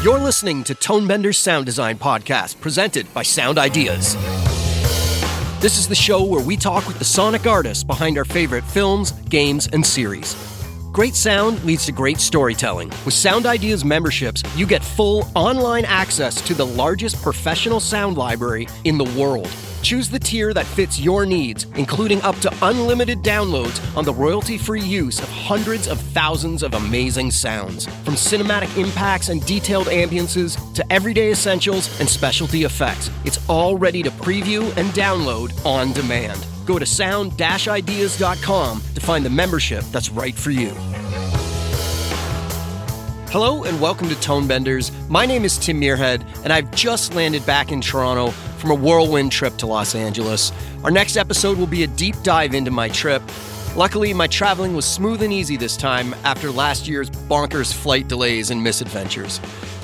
You're listening to Tonebender's Sound Design Podcast, presented by Sound Ideas. This is the show where we talk with the sonic artists behind our favorite films, games, and series. Great sound leads to great storytelling. With Sound Ideas memberships, you get full online access to the largest professional sound library in the world. Choose the tier that fits your needs, including up to unlimited downloads on the royalty-free use of hundreds of thousands of amazing sounds. From cinematic impacts and detailed ambiances to everyday essentials and specialty effects, it's all ready to preview and download on demand. Go to sound-ideas.com to find the membership that's right for you. Hello and welcome to Tonebenders. My name is Tim Muirhead, and I've just landed back in Toronto from a whirlwind trip to Los Angeles. Our next episode will be a deep dive into my trip. Luckily, my traveling was smooth and easy this time after last year's bonkers flight delays and misadventures.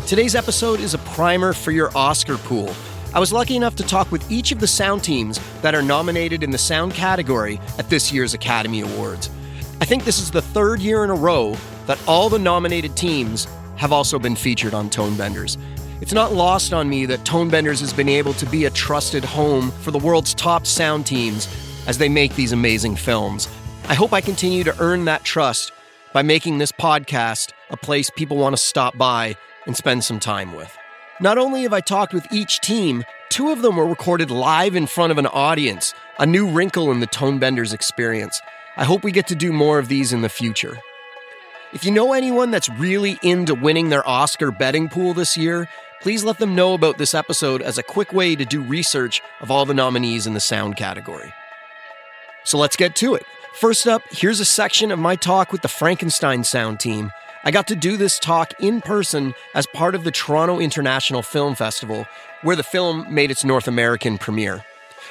Today's episode is a primer for your Oscar pool. I was lucky enough to talk with each of the sound teams that are nominated in the sound category at this year's Academy Awards. I think this is the third year in a row that all the nominated teams have also been featured on Tonebenders. It's not lost on me that Tonebenders has been able to be a trusted home for the world's top sound teams as they make these amazing films. I hope I continue to earn that trust by making this podcast a place people want to stop by and spend some time with. Not only have I talked with each team, two of them were recorded live in front of an audience, a new wrinkle in the Tonebenders experience. I hope we get to do more of these in the future. If you know anyone that's really into winning their Oscar betting pool this year, please let them know about this episode as a quick way to do research of all the nominees in the sound category. So let's get to it. First up, here's a section of my talk with the Frankenstein sound team. I got to do this talk in person as part of the Toronto International Film Festival, where the film made its North American premiere.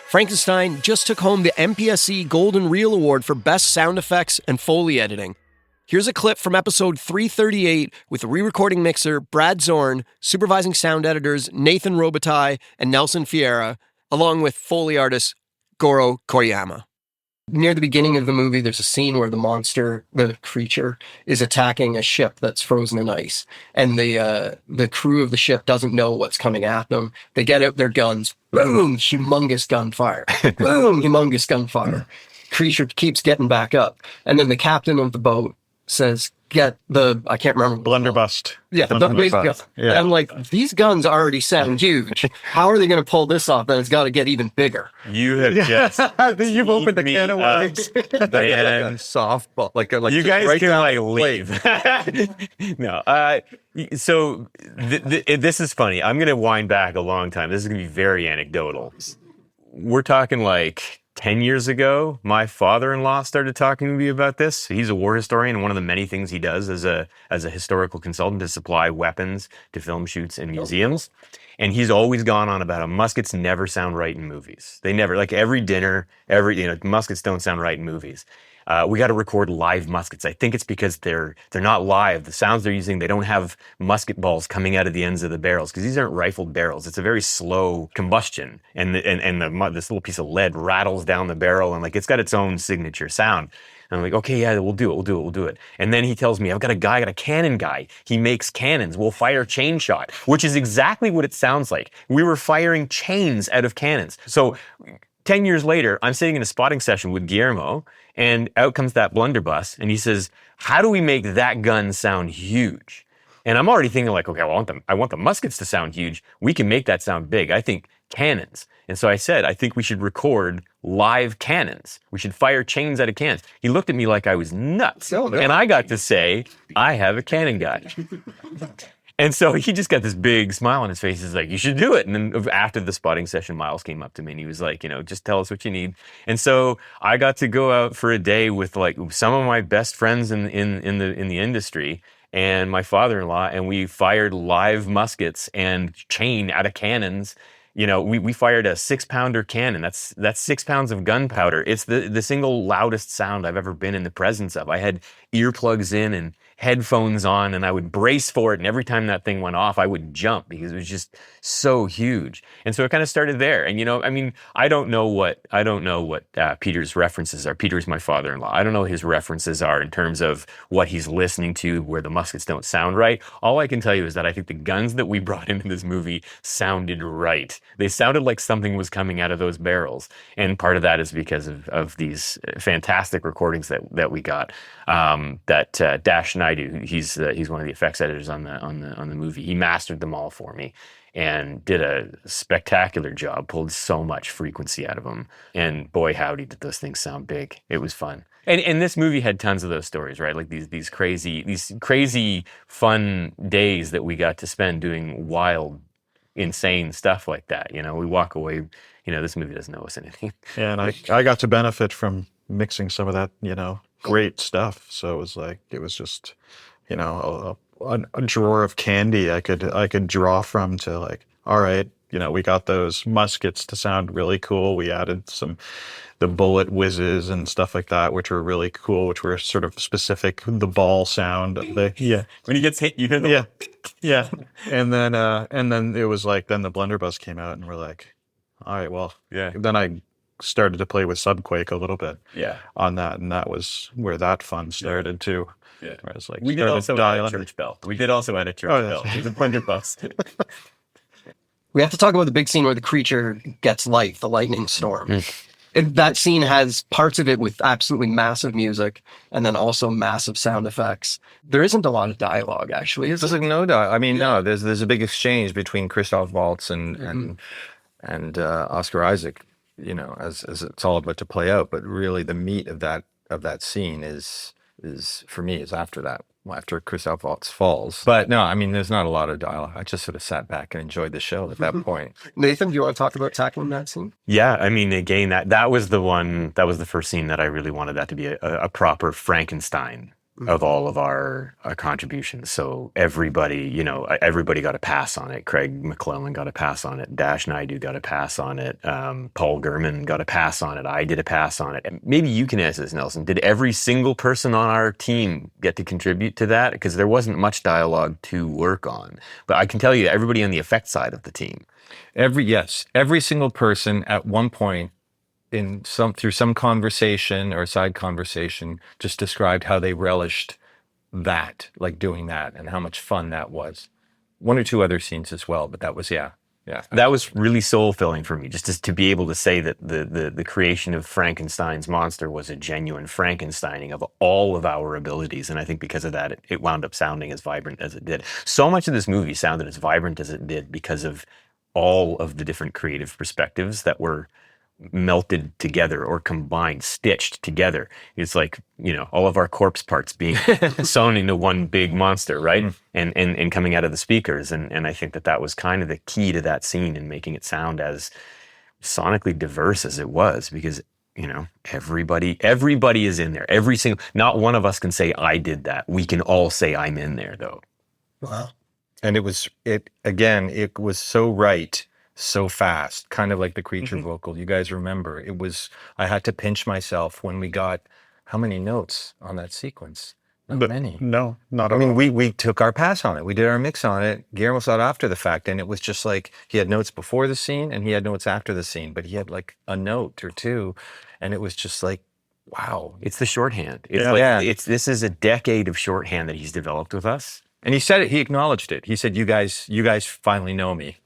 Frankenstein just took home the MPSC Golden Reel Award for Best Sound Effects and Foley Editing. Here's a clip from episode 338 with re-recording mixer Brad Zorn, supervising sound editors Nathan Robitaille and Nelson Fiera, along with Foley artist Goro Koyama. Near the beginning of the movie, there's a scene where the creature, is attacking a ship that's frozen in ice. And the crew of the ship doesn't know what's coming at them. They get out their guns. Boom! Humongous gunfire. Boom! Humongous gunfire. Creature keeps getting back up. And then the captain of the boat says, I can't remember. Blunderbuss. Yeah, the big gun. Yeah. I'm like, these guns already sound huge. How are they going to pull this off? Then it's got to get even bigger. You have just you've opened the can of worms. Like a softball, like you guys right can leave. No, so this is funny. I'm going to wind back a long time. This is going to be very anecdotal. We're talking like 10 years ago, my father-in-law started talking to me about this. He's a war historian, and one of the many things he does as a historical consultant is supply weapons to film shoots and museums. And he's always gone on about how muskets never sound right in movies. They never, like every dinner, muskets don't sound right in movies. We got to record live muskets. I think it's because they're not live. The sounds they're using, they don't have musket balls coming out of the ends of the barrels because these aren't rifled barrels. It's a very slow combustion, and this little piece of lead rattles down the barrel, and like it's got its own signature sound. And I'm like, okay, yeah, we'll do it. And then he tells me, I got a cannon guy. He makes cannons. We'll fire chain shot, which is exactly what it sounds like. We were firing chains out of cannons. So 10 years later, I'm sitting in a spotting session with Guillermo, and out comes that blunderbuss, and he says, how do we make that gun sound huge? And I'm already thinking like, okay, I want the muskets to sound huge. We can make that sound big. I think cannons. And so I said, I think we should record live cannons. We should fire chains out of cannons. He looked at me like I was nuts. Oh, no. And I got to say, I have a cannon guy. And so he just got this big smile on his face. He's like, you should do it. And then after the spotting session, Miles came up to me and he was like, just tell us what you need. And so I got to go out for a day with like some of my best friends in the industry and my father-in-law, and we fired live muskets and chain out of cannons. We fired a 6-pounder cannon. That's 6 pounds of gunpowder. It's the single loudest sound I've ever been in the presence of. I had earplugs in headphones on and I would brace for it. And every time that thing went off, I would jump because it was just so huge. And so it kind of started there. And, I mean, I don't know what Peter's references are. Peter's my father-in-law. I don't know what his references are in terms of what he's listening to, where the muskets don't sound right. All I can tell you is that I think the guns that we brought into this movie sounded right. They sounded like something was coming out of those barrels. And part of that is because of these fantastic recordings that we got. Dash Naidu, he's one of the effects editors on the movie. He mastered them all for me and did a spectacular job, pulled so much frequency out of them. And boy, howdy, did those things sound big. It was fun. And this movie had tons of those stories, right? Like these crazy fun days that we got to spend doing wild, insane stuff like that. We walk away, this movie doesn't owe us anything. Yeah, and I got to benefit from mixing some of that, great stuff. So it was just, a drawer of candy I could draw from to like, all right, we got those muskets to sound really cool. We added the bullet whizzes and stuff like that, which were really cool, which were sort of specific, the ball sound. When he gets hit, you hear the yeah. And then it was like, then the blunderbuss came out and we're like, all right, well, yeah. Then I started to play with Subquake a little bit on that. And that was where that fun started too. Yeah. Where I was like, we did also add a church bell. We did also add a church bell. The blunderbuss. We have to talk about the big scene where the creature gets life, the lightning storm. And that scene has parts of it with absolutely massive music and then also massive sound effects. There isn't a lot of dialogue, actually. There's like no dialogue. I mean, no, there's a big exchange between Christoph Waltz and Oscar Isaac, as it's all about to play out. But really the meat of that scene is for me is after that. After Christoph Waltz falls. But no, I mean, there's not a lot of dialogue. I just sort of sat back and enjoyed the show at that point. Nathan, do you want to talk about tackling that scene? Yeah, I mean, again, that was the first scene that I really wanted that to be a proper Frankenstein of all of our contributions. So everybody got a pass on it. Craig McClellan got a pass on it. Dash Naidu got a pass on it. Paul Gurman got a pass on it. I did a pass on it. And maybe you can answer this, Nelson. Did every single person on our team get to contribute to that? Because there wasn't much dialogue to work on. But I can tell you, everybody on the effect side of the team. Every single person at one point through some conversation or side conversation just described how they relished that, like doing that, and how much fun that was. One or two other scenes as well, but that was that was really soul-filling for me, just to be able to say that the creation of Frankenstein's monster was a genuine Frankensteining of all of our abilities. And I think because of that, it wound up sounding as vibrant as it did. So much of this movie sounded as vibrant as it did because of all of the different creative perspectives that were melted together or combined, stitched together. It's like, all of our corpse parts being sewn into one big monster, right? And coming out of the speakers. And I think that was kind of the key to that scene and making it sound as sonically diverse as it was, because, everybody is in there. Not one of us can say, I did that. We can all say, I'm in there, though. Wow. And it was so right, so fast, kind of like the creature vocal. You guys remember, I had to pinch myself when we got, how many notes on that sequence? Not many. No, not I mean, we took our pass on it. We did our mix on it. Guillermo saw it after the fact, and it was just like, he had notes before the scene and he had notes after the scene, but he had like a note or two, and it was just like, wow. It's the shorthand. This is a decade of shorthand that he's developed with us. And he said it, he acknowledged it. He said, you guys finally know me.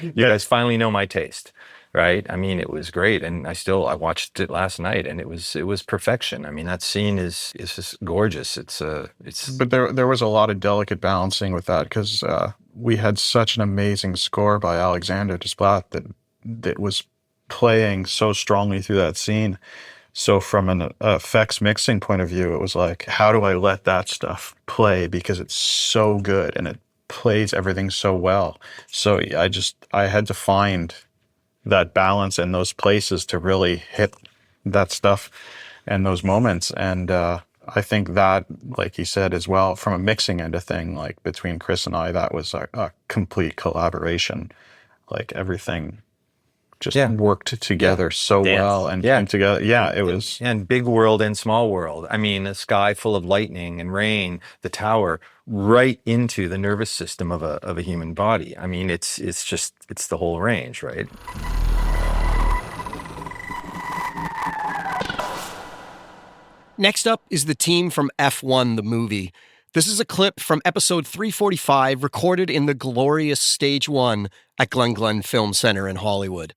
You guys finally know my taste, right? I mean, it was great. And I watched it last night, and it was perfection. I mean, that scene is just gorgeous. But there was a lot of delicate balancing with that, because we had such an amazing score by Alexander Desplat that was playing so strongly through that scene. So from an effects mixing point of view, it was like, how do I let that stuff play? Because it's so good and it plays everything so well. So I had to find that balance in those places to really hit that stuff and those moments. And I think that, like he said as well, from a mixing end of thing, like between Chris and I, that was a complete collaboration. Like everything just Yeah. worked together so Dance. well and Yeah. came together. Yeah, it was. And big world and small world. I mean, a sky full of lightning and rain, the tower, right into the nervous system of a human body. I mean, it's the whole range, right? Next up is the team from F1, the movie. This is a clip from episode 345 recorded in the glorious Stage 1 at Glen Film Center in Hollywood.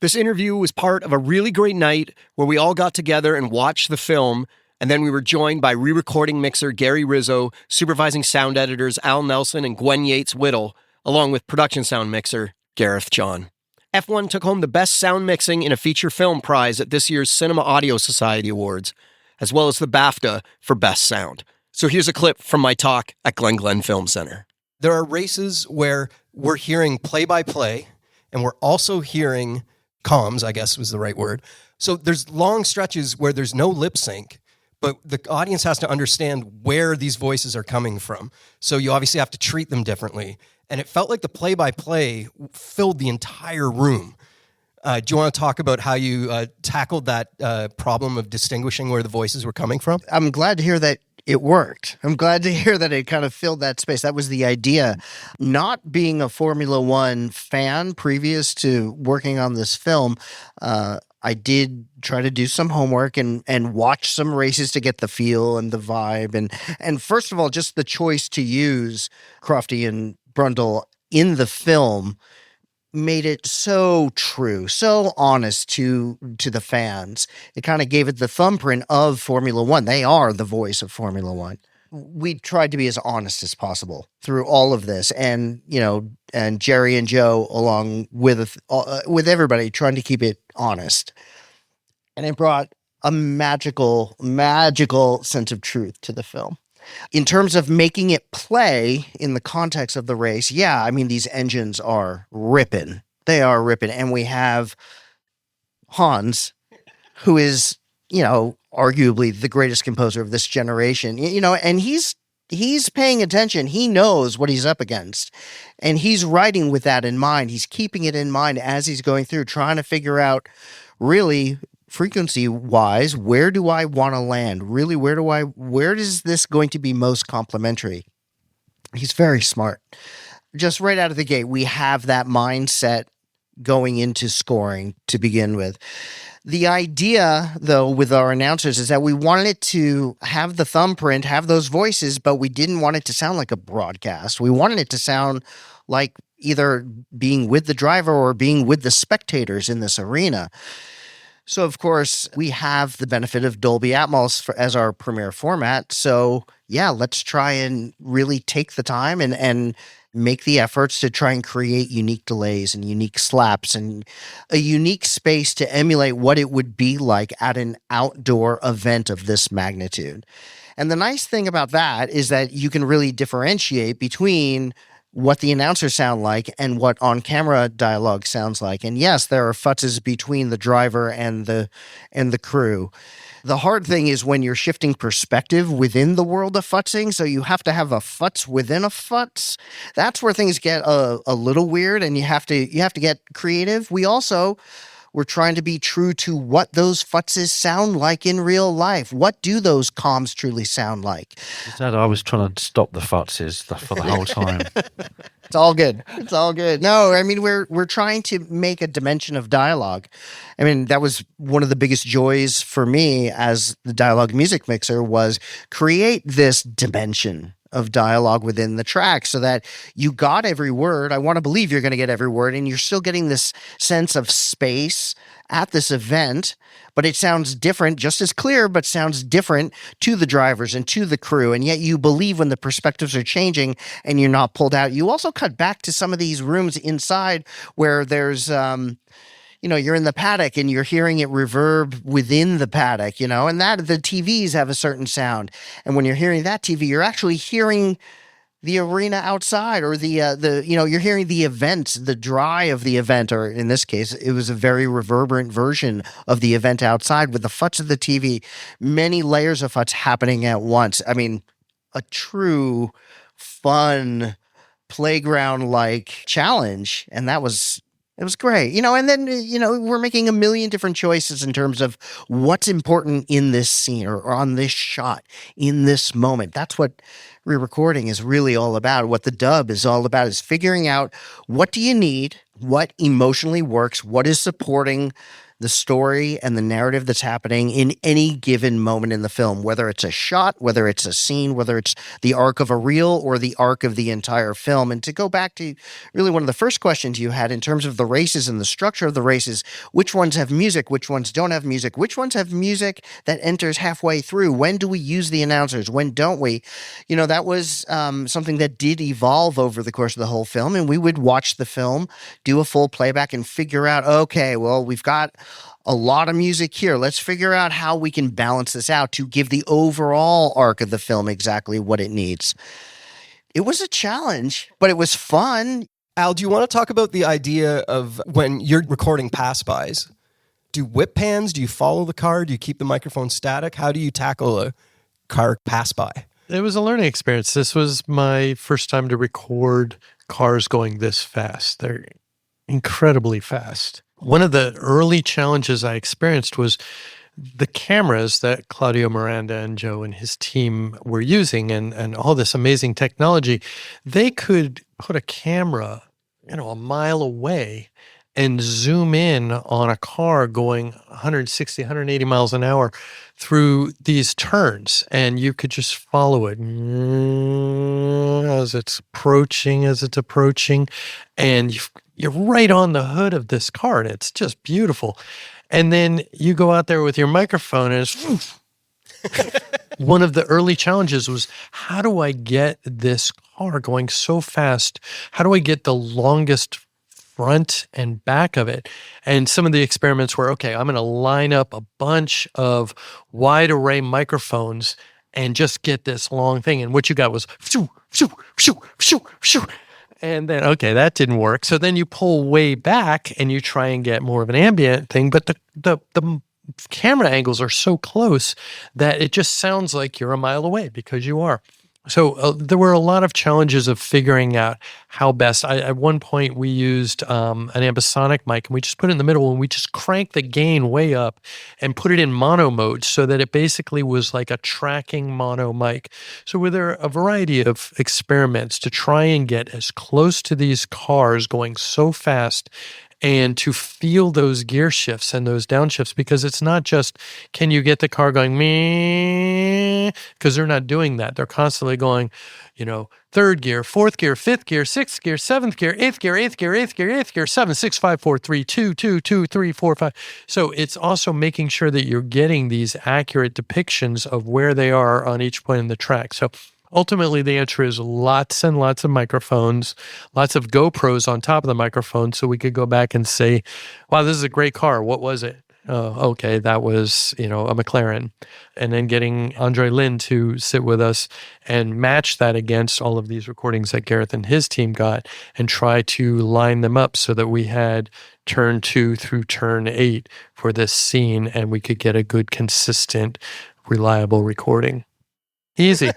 This interview was part of a really great night where we all got together and watched the film, and then we were joined by re-recording mixer Gary Rizzo, supervising sound editors Al Nelson and Gwen Yates-Whittle, along with production sound mixer Gareth John. F1 took home the Best Sound Mixing in a Feature Film prize at this year's Cinema Audio Society Awards, as well as the BAFTA for Best Sound. So here's a clip from my talk at Glen Film Center. There are races where we're hearing play-by-play, and we're also hearing comms, I guess was the right word. So there's long stretches where there's no lip sync, but the audience has to understand where these voices are coming from. So you obviously have to treat them differently. And it felt like the play-by-play filled the entire room. Do you want to talk about how you tackled that problem of distinguishing where the voices were coming from? I'm glad to hear that it worked. I'm glad to hear that it kind of filled that space. That was the idea. Not being a Formula One fan previous to working on this film, I did try to do some homework and watch some races to get the feel and the vibe. And first of all, just the choice to use Crofty and Brundle in the film made it so true, so honest to the fans. It kind of gave it the thumbprint of Formula One. They are the voice of Formula One. We tried to be as honest as possible through all of this, and and Jerry and Joe, along with everybody, trying to keep it honest. And it brought a magical sense of truth to the film. In terms of making it play in the context of the race, yeah, I mean, these engines are ripping. They are ripping. And we have Hans, who is, arguably the greatest composer of this generation, and he's paying attention. He knows what he's up against. And he's writing with that in mind. He's keeping it in mind as he's going through, trying to figure out really frequency-wise, where do I want to land? Really, where is this going to be most complementary? He's very smart. Just right out of the gate, we have that mindset going into scoring to begin with. The idea, though, with our announcers is that we wanted it to have the thumbprint, have those voices, but we didn't want it to sound like a broadcast. We wanted it to sound like either being with the driver or being with the spectators in this arena. So, of course, we have the benefit of Dolby Atmos as our premiere format. So, yeah, let's try and really take the time and make the efforts to try and create unique delays and unique slaps and a unique space to emulate what it would be like at an outdoor event of this magnitude. And the nice thing about that is that you can really differentiate between what the announcers sound like and what on-camera dialogue sounds like. And yes, there are futzes between the driver and the crew. The hard thing is when you're shifting perspective within the world of futzing, so you have to have a futz within a futz. That's where things get a little weird, and you have to get creative. We're trying to be true to what those futzes sound like in real life. What do those comms truly sound like? Dad, I was trying to stop the futzes for the whole time. It's all good. It's all good. No, I mean, we're trying to make a dimension of dialogue. I mean, that was one of the biggest joys for me as the dialogue music mixer was create this dimension of dialogue within the track so that you got every word. I want to believe you're going to get every word, and you're still getting this sense of space at this event, but it sounds different, just as clear, but sounds different to the drivers and to the crew. And yet you believe when the perspectives are changing and you're not pulled out. You also cut back to some of these rooms inside where there's, you're in the paddock and you're hearing it reverb within the paddock, and that the TVs have a certain sound. And when you're hearing that TV, you're actually hearing the arena outside, or you're hearing the event, the dry of the event, or in this case, it was a very reverberant version of the event outside with the futz of the TV, many layers of futz happening at once. I mean, a true fun playground-like challenge, and that was It was great. And then, we're making a million different choices in terms of what's important in this scene or on this shot in this moment. That's what re-recording is really all about. What the dub is all about is figuring out what do you need, what emotionally works, what is supporting the story and the narrative that's happening in any given moment in the film, whether it's a shot, whether it's a scene, whether it's the arc of a reel or the arc of the entire film. And to go back to really one of the first questions you had in terms of the races and the structure of the races, which ones have music, which ones don't have music, which ones have music that enters halfway through, when do we use the announcers, when don't we? That was something that did evolve over the course of the whole film, and we would watch the film, do a full playback, and figure out, okay, well, we've got a lot of music here. Let's figure out how we can balance this out to give the overall arc of the film exactly what it needs. It was a challenge, but it was fun. Al, do you want to talk about the idea of when you're recording pass-bys? Do whip pans? Do you follow the car? Do you keep the microphone static? How do you tackle a car pass-by? It was a learning experience. This was my first time to record cars going this fast. They're incredibly fast. One of the early challenges I experienced was the cameras that Claudio Miranda and Joe and his team were using and all this amazing technology. They could put a camera, a mile away and zoom in on a car going 160, 180 miles an hour through these turns, and you could just follow it as it's approaching, and you're right on the hood of this car, and it's just beautiful. And then you go out there with your microphone, and it's one of the early challenges was, how do I get this car going so fast? How do I get the longest front and back of it? And some of the experiments were, okay, I'm going to line up a bunch of wide array microphones and just get this long thing. And what you got was shoo, shoo, shoo, shoo, shoo. And then, okay, that didn't work. So then you pull way back and you try and get more of an ambient thing. But the camera angles are so close that it just sounds like you're a mile away, because you are. So there were a lot of challenges of figuring out how best. At one point, we used an ambisonic mic, and we just put it in the middle, and we just cranked the gain way up and put it in mono mode so that it basically was like a tracking mono mic. So were there a variety of experiments to try and get as close to these cars going so fast and to feel those gear shifts and those downshifts, because it's not just, can you get the car going, meh, because they're not doing that. They're constantly going, third gear, fourth gear, fifth gear, sixth gear, seventh gear, eighth gear, eighth gear, eighth gear, eighth gear, 7, 6, 5, 4, 3, 2, 2, 2, 3, 4, 5. So it's also making sure that you're getting these accurate depictions of where they are on each point in the track. So ultimately, the answer is lots and lots of microphones, lots of GoPros on top of the microphone, so we could go back and say, wow, this is a great car. What was it? Oh, okay, that was, a McLaren. And then getting Andre Lynn to sit with us and match that against all of these recordings that Gareth and his team got and try to line them up so that we had turn 2 through turn 8 for this scene, and we could get a good, consistent, reliable recording. Easy.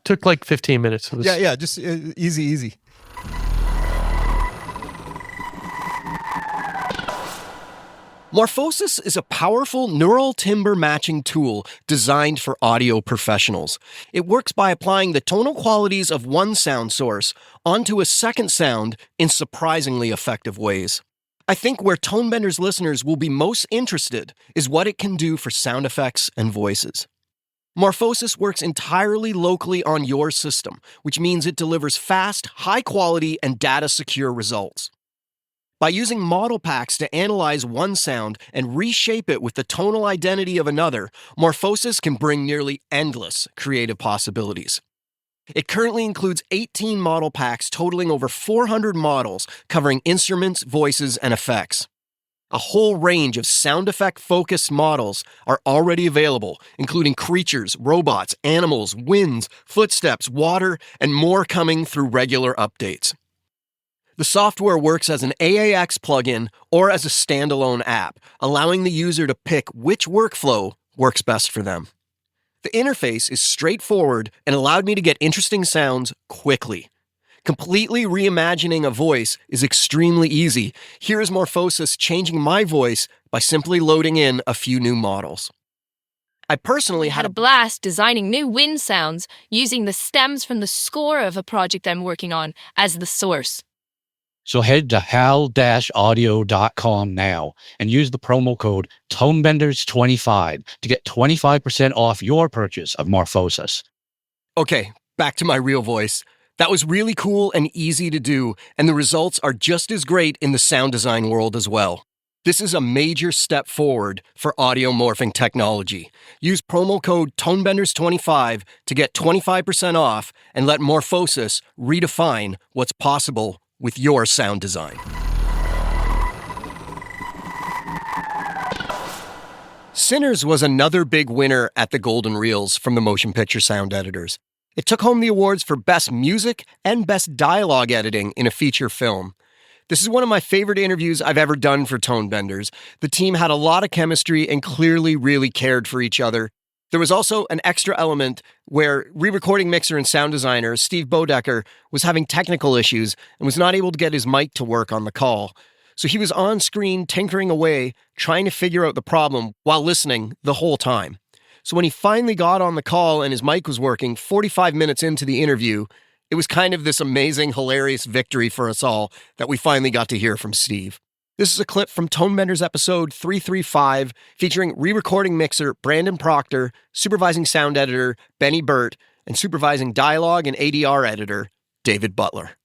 Took like 15 minutes. It was, Yeah, just easy. Morphosis is a powerful neural timbre matching tool designed for audio professionals. It works by applying the tonal qualities of one sound source onto a second sound in surprisingly effective ways. I think where Tonebenders listeners will be most interested is what it can do for sound effects and voices. Morphosis works entirely locally on your system, which means it delivers fast, high-quality, and data-secure results. By using model packs to analyze one sound and reshape it with the tonal identity of another, Morphosis can bring nearly endless creative possibilities. It currently includes 18 model packs totaling over 400 models covering instruments, voices, and effects. A whole range of sound effect-focused models are already available, including creatures, robots, animals, winds, footsteps, water, and more coming through regular updates. The software works as an AAX plugin or as a standalone app, allowing the user to pick which workflow works best for them. The interface is straightforward and allowed me to get interesting sounds quickly. Completely reimagining a voice is extremely easy. Here is Morphosis changing my voice by simply loading in a few new models. I personally had a blast designing new wind sounds using the stems from the score of a project I'm working on as the source. So head to hal-audio.com now and use the promo code ToneBenders25 to get 25% off your purchase of Morphosis. Okay, back to my real voice. That was really cool and easy to do, and the results are just as great in the sound design world as well. This is a major step forward for audio morphing technology. Use promo code ToneBenders25 to get 25% off and let Morphosis redefine what's possible with your sound design. Sinners was another big winner at the Golden Reels from the Motion Picture Sound Editors. It took home the awards for Best Music and Best Dialogue Editing in a feature film. This is one of my favorite interviews I've ever done for Tone Benders. The team had a lot of chemistry and clearly really cared for each other. There was also an extra element where re-recording mixer and sound designer Steve Bodecker was having technical issues and was not able to get his mic to work on the call. So he was on screen tinkering away, trying to figure out the problem while listening the whole time. So when he finally got on the call and his mic was working 45 minutes into the interview, it was kind of this amazing, hilarious victory for us all that we finally got to hear from Steve. This is a clip from Tone Benders episode 335 featuring re-recording mixer Brandon Proctor, supervising sound editor Benny Burt, and supervising dialogue and ADR editor David Butler.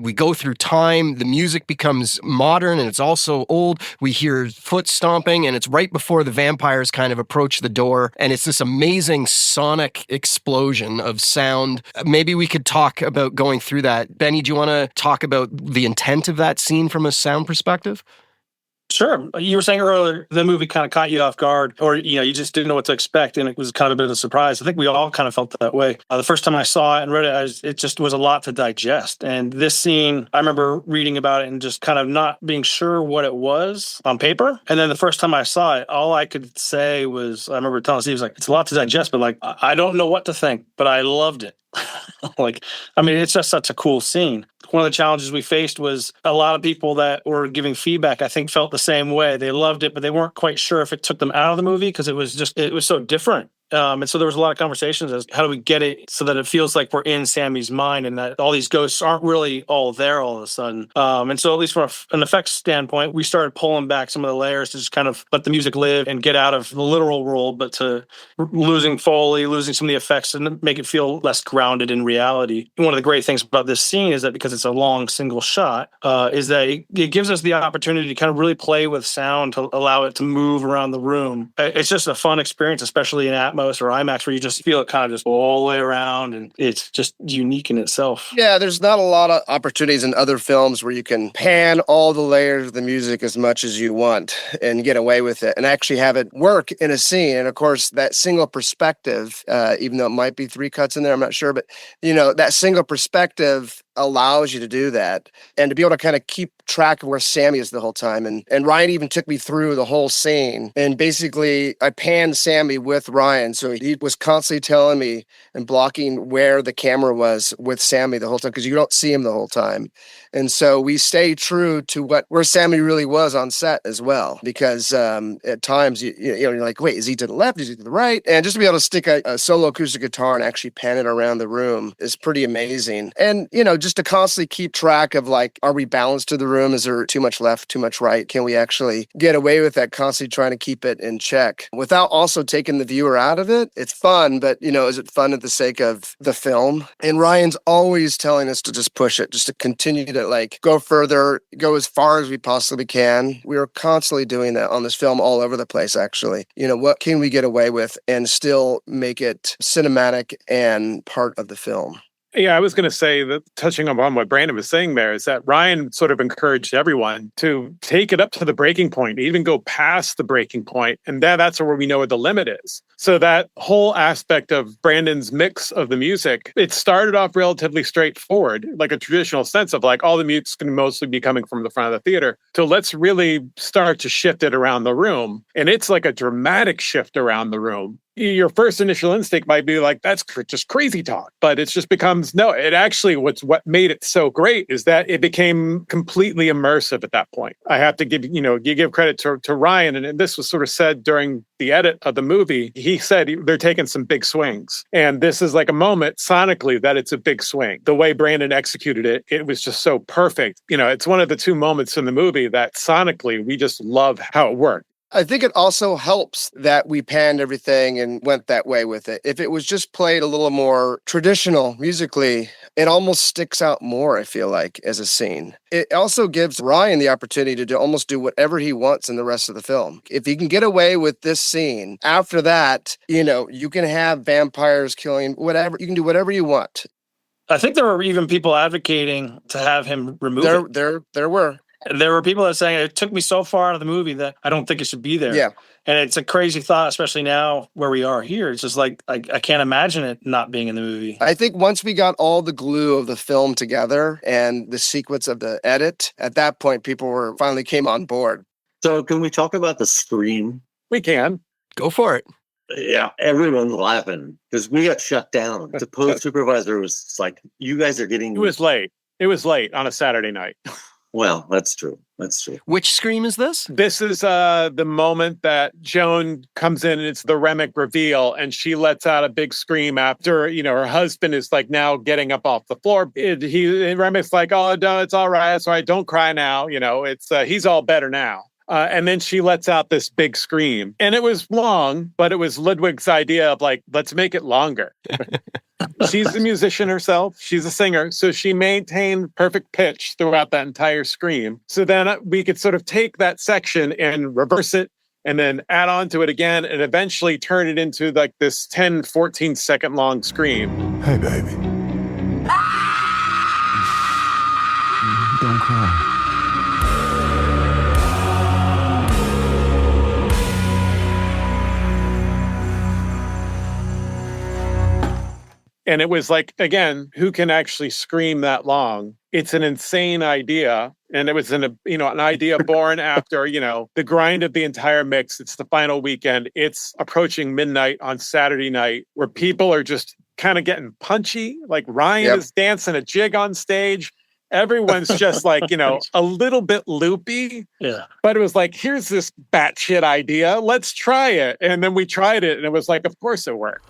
We go through time, the music becomes modern and it's also old. We hear foot stomping and it's right before the vampires kind of approach the door. And it's this amazing sonic explosion of sound. Maybe we could talk about going through that. Benny, do you want to talk about the intent of that scene from a sound perspective? Sure. You were saying earlier the movie kind of caught you off guard, or you just didn't know what to expect, and it was kind of a bit of a surprise. I think we all kind of felt that way. The first time I saw it and read it, it just was a lot to digest. And this scene, I remember reading about it and just kind of not being sure what it was on paper. And then the first time I saw it, all I could say was, I remember telling Steve, it's a lot to digest, but I don't know what to think, but I loved it. It's just such a cool scene. One of the challenges we faced was a lot of people that were giving feedback, I think, felt the same way. They loved it, but they weren't quite sure if it took them out of the movie because it was so different. And so there was a lot of conversations as how do we get it so that it feels like we're in Sammy's mind and that all these ghosts aren't really all there all of a sudden. And so at least from an effects standpoint, we started pulling back some of the layers to just kind of let the music live and get out of the literal world, but to losing Foley, losing some of the effects and make it feel less grounded in reality. And one of the great things about this scene is that because it's a long single shot, is that it gives us the opportunity to kind of really play with sound to allow it to move around the room. It's just a fun experience, especially in Atmos or IMAX, where you just feel it kind of just all the way around, and it's just unique in itself. Yeah, there's not a lot of opportunities in other films where you can pan all the layers of the music as much as you want and get away with it and actually have it work in a scene. And of course, that single perspective, even though it might be 3 cuts in there, I'm not sure, but that single perspective allows you to do that and to be able to kind of keep track of where Sammy is the whole time. And Ryan even took me through the whole scene. And basically, I panned Sammy with Ryan. So he was constantly telling me and blocking where the camera was with Sammy the whole time because you don't see him the whole time. And so we stay true to where Sammy really was on set as well, because at times you're like, wait, is he to the left? Is he to the right? And just to be able to stick a solo acoustic guitar and actually pan it around the room is pretty amazing. And just to constantly keep track of are we balanced to the room? Is there too much left, too much right? Can we actually get away with that? Constantly trying to keep it in check without also taking the viewer out of it. It's fun, but is it fun at the sake of the film? And Ryan's always telling us to just push it, just to continue to go further, go as far as we possibly can. We are constantly doing that on this film all over the place, actually. What can we get away with and still make it cinematic and part of the film? Yeah, I was going to say that touching upon what Brandon was saying there is that Ryan sort of encouraged everyone to take it up to the breaking point, even go past the breaking point. And that's where we know what the limit is. So that whole aspect of Brandon's mix of the music, it started off relatively straightforward, like a traditional sense of all the music's going to mostly be coming from the front of the theater. So let's really start to shift it around the room. And it's like a dramatic shift around the room. your first initial instinct might be like, that's just crazy talk. But it just becomes, no, it actually, what made it so great is that it became completely immersive at that point. I have to give, you give credit to Ryan. And this was sort of said during the edit of the movie. He said they're taking some big swings. And this is like a moment sonically that it's a big swing. The way Brandon executed it, it was just so perfect. It's one of the two moments in the movie that sonically we just love how it worked. I think it also helps that we panned everything and went that way with it. If it was just played a little more traditional musically, it almost sticks out more, I feel like, as a scene. It also gives Ryan the opportunity to almost do whatever he wants in the rest of the film. If he can get away with this scene, after that, you can have vampires killing, whatever. You can do whatever you want. I think there were even people advocating to have him remove it. There were. There were people that saying it took me so far out of the movie that I don't think it should be there. Yeah. And it's a crazy thought, especially now where we are here. It's just like, I can't imagine it not being in the movie. I think once we got all the glue of the film together and the sequence of the edit, at that point, people finally came on board. So can we talk about the scream? We can. Go for it. Yeah, everyone's laughing because we got shut down. The post supervisor was like, you guys are getting... It was late. It was late on a Saturday night. Well, that's true. That's true. Which scream is this? This is the moment that Joan comes in and it's the Remick reveal and she lets out a big scream after, her husband is like now getting up off the floor. Remick's like, oh, no, it's all right. It's all right. Don't cry now. He's all better now. And then she lets out this big scream. And it was long, but it was Ludwig's idea of like, let's make it longer. She's a musician herself. She's a singer. So she maintained perfect pitch throughout that entire scream. So then we could sort of take that section and reverse it and then add on to it again and eventually turn it into like this 10, 14 second long scream. Hey, baby. Don't cry. And it was like, again, who can actually scream that long? It's an insane idea. And it was an idea born after, the grind of the entire mix. It's the final weekend. It's approaching midnight on Saturday night where people are just kind of getting punchy. Like Ryan is dancing a jig on stage. Everyone's just like, a little bit loopy. Yeah. But it was like, here's this batshit idea. Let's try it. And then we tried it. And it was like, of course it worked.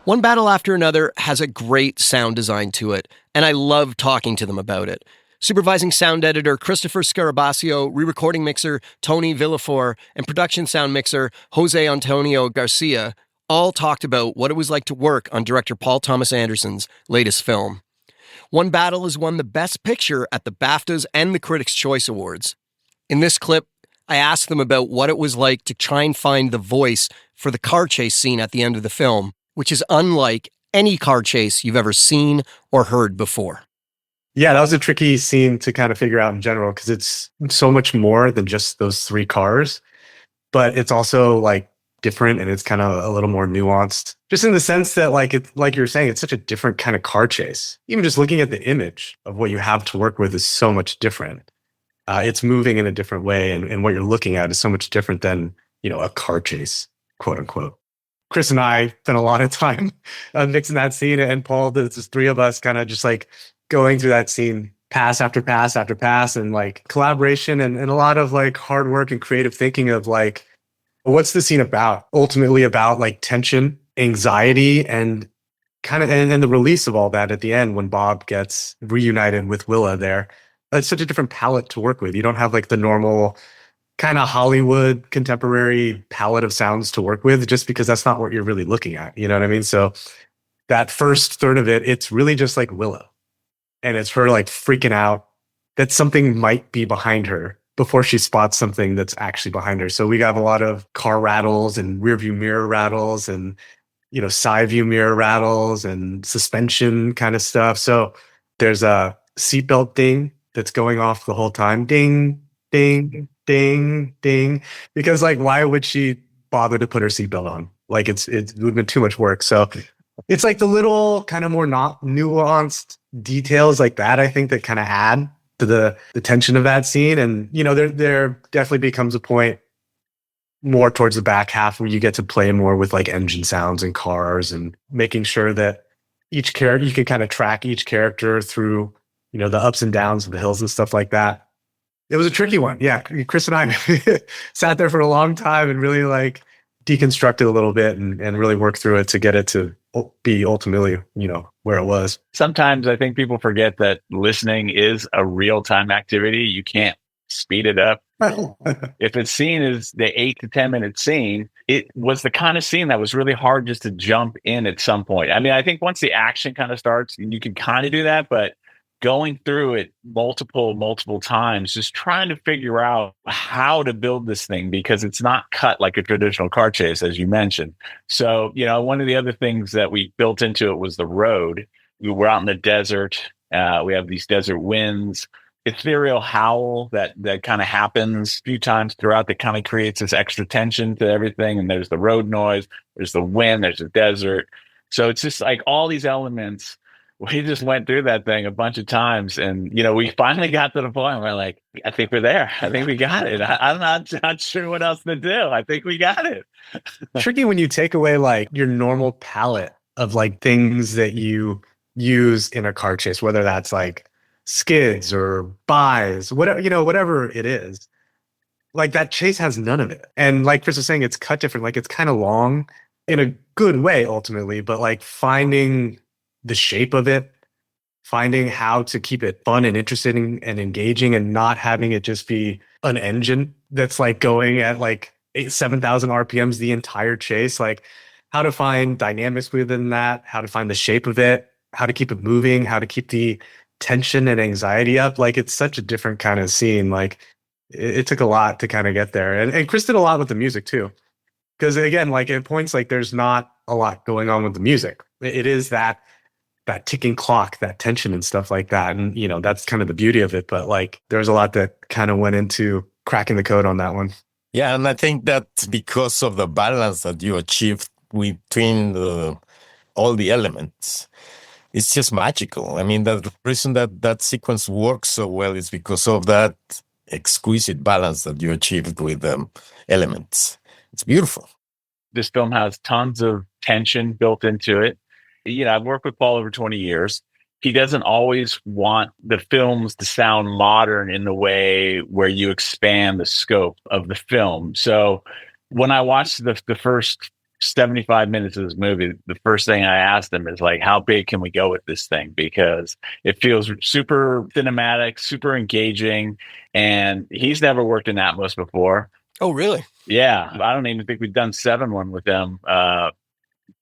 One Battle After Another has a great sound design to it, and I love talking to them about it. Supervising sound editor Christopher Scarabasio, re-recording mixer Tony Villafort, and production sound mixer Jose Antonio Garcia all talked about what it was like to work on director Paul Thomas Anderson's latest film. One Battle has won the Best Picture at the BAFTAs and the Critics' Choice Awards. In this clip, I asked them about what it was like to try and find the voice for the car chase scene at the end of the film, which is unlike any car chase you've ever seen or heard before. Yeah, that was a tricky scene to kind of figure out in general because it's so much more than just those three cars, but it's also like different and it's kind of a little more nuanced, just in the sense that like you were saying, it's such a different kind of car chase. Even just looking at the image of what you have to work with is so much different. It's moving in a different way, and what you're looking at is so much different than a car chase, quote unquote. Chris and I spent a lot of time mixing that scene, and Paul, there's three of us kind of just like going through that scene pass after pass after pass, and like collaboration and a lot of like hard work and creative thinking of like, what's the scene about? Ultimately about like tension, anxiety, and kind of and the release of all that at the end when Bob gets reunited with Willa there. It's such a different palette to work with. You don't have like the normal kind of Hollywood contemporary palette of sounds to work with, just because that's not what you're really looking at. You know what I mean? So that first third of it, it's really just like Willow. And it's her like freaking out that something might be behind her before she spots something that's actually behind her. So we got a lot of car rattles and rear view mirror rattles and, side view mirror rattles and suspension kind of stuff. So there's a seatbelt ding that's going off the whole time. Ding, ding, ding, ding. Because like, why would she bother to put her seatbelt on? Like it would have been too much work. So it's like the little kind of more not nuanced details like that, I think, that kind of add to the tension of that scene. And, you know, there definitely becomes a point more towards the back half where you get to play more with like engine sounds and cars and making sure that each character, you can kind of track each character through, you know, the ups and downs of the hills and stuff like that. It was a tricky one. Yeah. Chris and I sat there for a long time and really like deconstructed a little bit and really worked through it to get it to be ultimately, you know, where it was. Sometimes I think people forget that listening is a real-time activity. You can't speed it up. If it's seen as the 8 to 10 minute scene, it was the kind of scene that was really hard just to jump in at some point. I mean, I think once the action kind of starts, you can kind of do that, but going through it multiple times, just trying to figure out how to build this thing, because it's not cut like a traditional car chase, as you mentioned. So, you know, one of the other things that we built into it was the road. We were out in the desert. We have these desert winds, ethereal howl that kind of happens a few times throughout that kind of creates this extra tension to everything. And there's the road noise, there's the wind, there's the desert. So it's just like all these elements. We just went through that thing a bunch of times, and you know, we finally got to the point where like, I think we're there. I think we got it. I'm not sure what else to do. I think we got it. Tricky when you take away like your normal palette of like things that you use in a car chase, whether that's like skids or buys, whatever, you know, whatever it is. Like that chase has none of it. And like Chris was saying, it's cut different. Like it's kind of long in a good way ultimately, but like finding the shape of it, finding how to keep it fun and interesting and engaging and not having it just be an engine that's like going at like 7,000 RPMs the entire chase. Like how to find dynamics within that, how to find the shape of it, how to keep it moving, how to keep the tension and anxiety up. Like it's such a different kind of scene. Like it took a lot to kind of get there. And Chris did a lot with the music too. Because again, like at points like there's not a lot going on with the music. It is that ticking clock, that tension and stuff like that. And, you know, that's kind of the beauty of it. But like, there's a lot that kind of went into cracking the code on that one. Yeah. And I think that's because of the balance that you achieved between all the elements. It's just magical. I mean, the reason that sequence works so well is because of that exquisite balance that you achieved with elements. It's beautiful. This film has tons of tension built into it. You know, I've worked with Paul over 20 years. He doesn't always want the films to sound modern in the way where you expand the scope of the film. So when I watched the first 75 minutes of this movie, the first thing I asked him is like, how big can we go with this thing? Because it feels super cinematic, super engaging. And he's never worked in Atmos before. Oh, really? Yeah. I don't even think we've done 7.1 with them.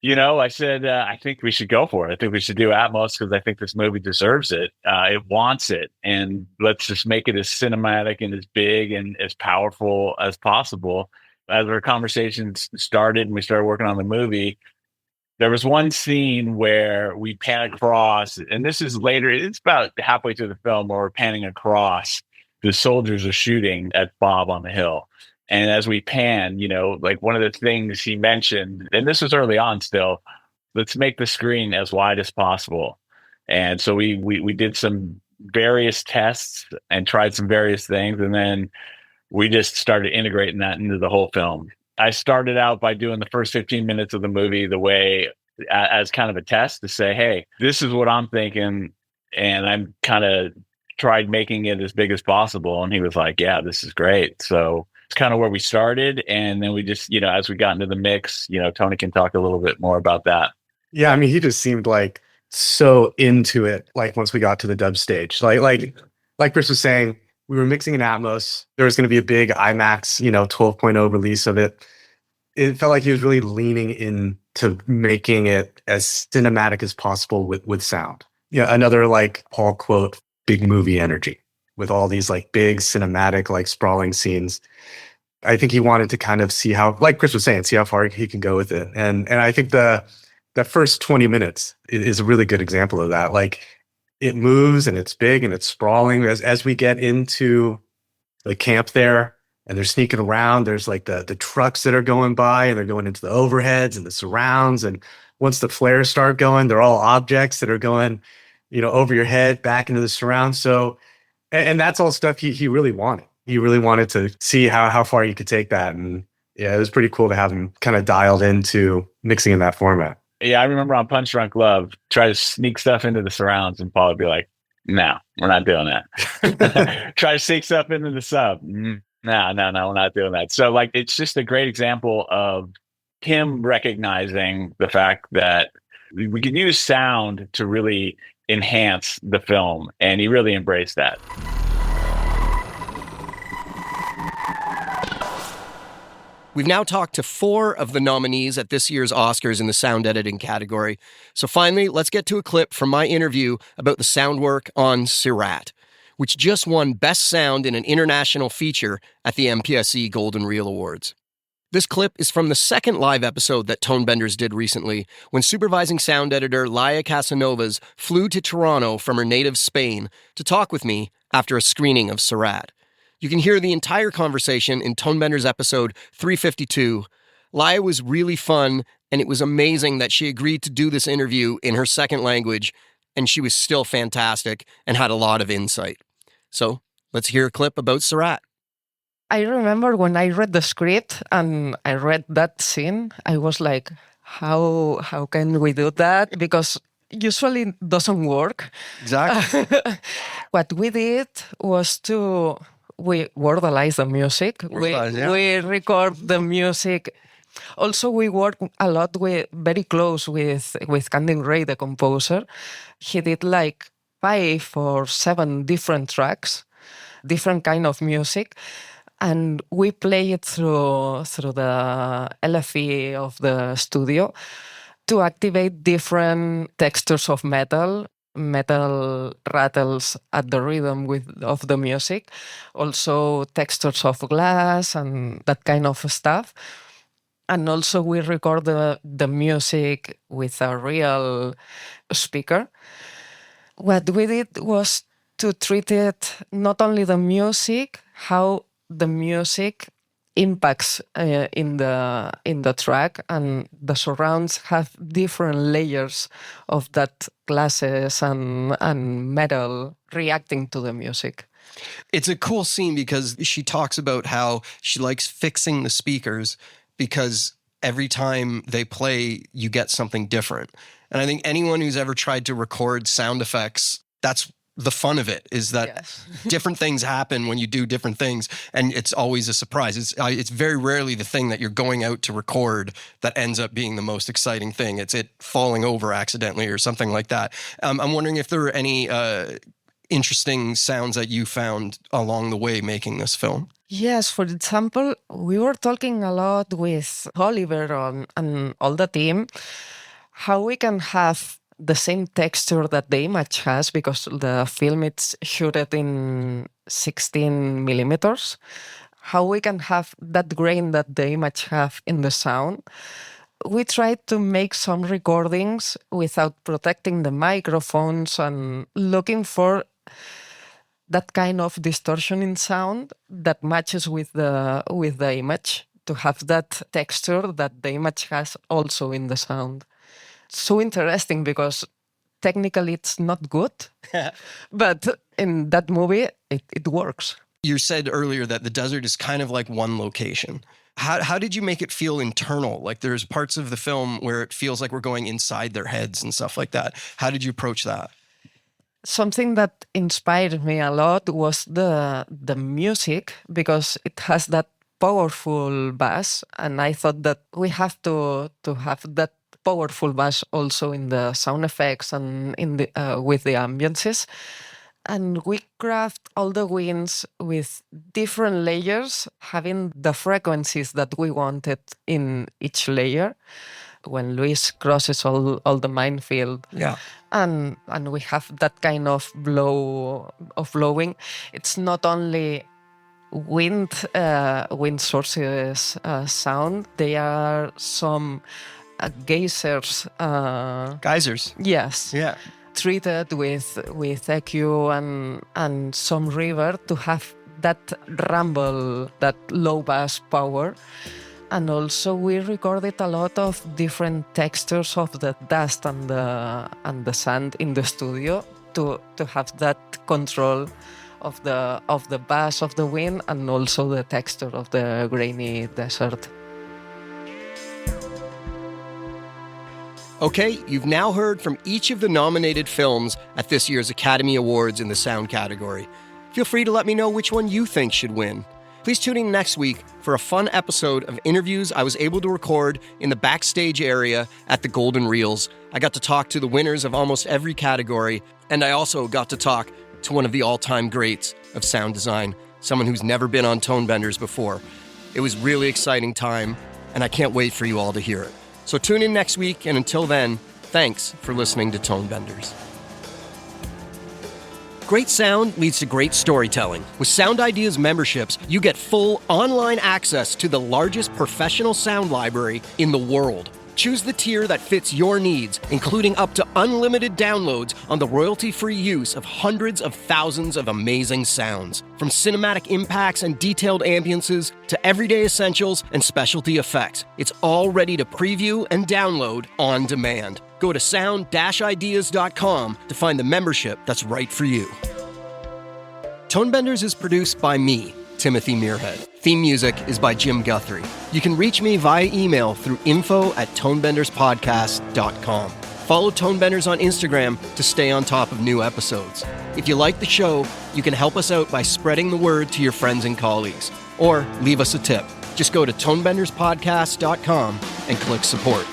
You know, I said, I think we should go for it. I think we should do Atmos because I think this movie deserves it. It wants it. And let's just make it as cinematic and as big and as powerful as possible. As our conversations started and we started working on the movie, there was one scene where we pan across, and this is later, it's about halfway through the film where we're panning across. The soldiers are shooting at Bob on the hill. And as we pan, you know, like one of the things he mentioned, and this was early on still, let's make the screen as wide as possible. And so we did some various tests and tried some various things. And then we just started integrating that into the whole film. I started out by doing the first 15 minutes of the movie the way as kind of a test to say, hey, this is what I'm thinking. And I'm kind of tried making it as big as possible. And he was like, yeah, this is great. So it's kind of where we started. And then we just, you know, as we got into the mix, you know, Tony can talk a little bit more about that. Yeah. I mean, he just seemed like so into it. Like once we got to the dub stage, like Chris was saying, we were mixing in Atmos. There was going to be a big IMAX, you know, 12.0 release of it. It felt like he was really leaning into making it as cinematic as possible with sound. Yeah. Another like Paul quote, big movie energy with all these like big cinematic, like sprawling scenes. I think he wanted to kind of see how, like Chris was saying, see how far he can go with it. And I think the first 20 minutes is a really good example of that. Like it moves and it's big and it's sprawling as we get into the camp there and they're sneaking around. There's like the trucks that are going by and they're going into the overheads and the surrounds. And once the flares start going, they're all objects that are going, you know, over your head back into the surround. So And that's all stuff he really wanted. He really wanted to see how far he could take that. And yeah, it was pretty cool to have him kind of dialed into mixing in that format. Yeah, I remember on Punch Drunk Love, try to sneak stuff into the surrounds and Paul would be like, no, we're not doing that. Try to sneak stuff into the sub. No, we're not doing that. So like, it's just a great example of him recognizing the fact that we can use sound to really enhance the film. And he really embraced that. We've now talked to 4 of the nominees at this year's Oscars in the sound editing category. So finally, let's get to a clip from my interview about the sound work on Sirat, which just won Best Sound in an International Feature at the MPSE Golden Reel Awards. This clip is from the second live episode that Tonebenders did recently, when supervising sound editor Laia Casanovas flew to Toronto from her native Spain to talk with me after a screening of Sirat. You can hear the entire conversation in Tonebenders episode 352. Laia was really fun, and it was amazing that she agreed to do this interview in her second language, and she was still fantastic and had a lot of insight. So let's hear a clip about Sirat. I remember when I read the script and I read that scene, I was like, how can we do that? Because usually it doesn't work. Exactly. What we did was we wordalize the music. We record the music. Also, we work a lot very close with Candy Ray, the composer. He did like 5 or 7 different tracks, different kind of music. And we play it through the LFE of the studio to activate different textures of metal rattles at the rhythm of the music, also textures of glass and that kind of stuff. And also we record the music with a real speaker. What we did was to treat it not only the music, how the music impacts in the track, and the surrounds have different layers of that glasses and metal reacting to the music. It's a cool scene because she talks about how she likes fixing the speakers because every time they play, you get something different. And I think anyone who's ever tried to record sound effects, that's the fun of it, is that different things happen when you do different things, and it's always a surprise. It's very rarely the thing that you're going out to record that ends up being the most exciting thing. It's it falling over accidentally or something like that. I'm wondering if there were any interesting sounds that you found along the way making this film. Yes, for example, we were talking a lot with Oliver and all the team, how we can have the same texture that the image has, because the film is shooted in 16 millimeters. How we can have that grain that the image have in the sound. We tried to make some recordings without protecting the microphones and looking for that kind of distortion in sound that matches with the image, to have that texture that the image has also in the sound. So interesting because technically it's not good, but in that movie it works. You said earlier that the desert is kind of like one location. How did you make it feel internal? Like there's parts of the film where it feels like we're going inside their heads and stuff like that. How did you approach that? Something that inspired me a lot was the music, because it has that powerful bass, and I thought that we have to have that powerful bass also in the sound effects and in the with the ambiances. And we craft all the winds with different layers, having the frequencies that we wanted in each layer. When Luis crosses all the minefield, and we have that kind of blowing. It's not only wind sources sound. They are some geysers. Geysers. Yes. Yeah. Treated with EQ and some river to have that rumble, that low bass power. And also we recorded a lot of different textures of the dust and the sand in the studio to have that control of the bass of the wind and also the texture of the grainy desert. Okay, you've now heard from each of the nominated films at this year's Academy Awards in the sound category. Feel free to let me know which one you think should win. Please tune in next week for a fun episode of interviews I was able to record in the backstage area at the Golden Reels. I got to talk to the winners of almost every category, and I also got to talk to one of the all-time greats of sound design, someone who's never been on Tone Benders before. It was really exciting time, and I can't wait for you all to hear it. So tune in next week, and until then, thanks for listening to Tone Benders. Great sound leads to great storytelling. With Sound Ideas memberships, you get full online access to the largest professional sound library in the world. Choose the tier that fits your needs, including up to unlimited downloads on the royalty-free use of hundreds of thousands of amazing sounds. From cinematic impacts and detailed ambiances to everyday essentials and specialty effects, it's all ready to preview and download on demand. Go to sound-ideas.com to find the membership that's right for you. Tone Benders is produced by me, Timothy Muirhead. Theme music is by Jim Guthrie. You can reach me via email through info@tonebenderspodcast.com. Follow Tone Benders on Instagram to stay on top of new episodes. If you like the show, you can help us out by spreading the word to your friends and colleagues, or leave us a tip. Just go to tonebenderspodcast.com and click support.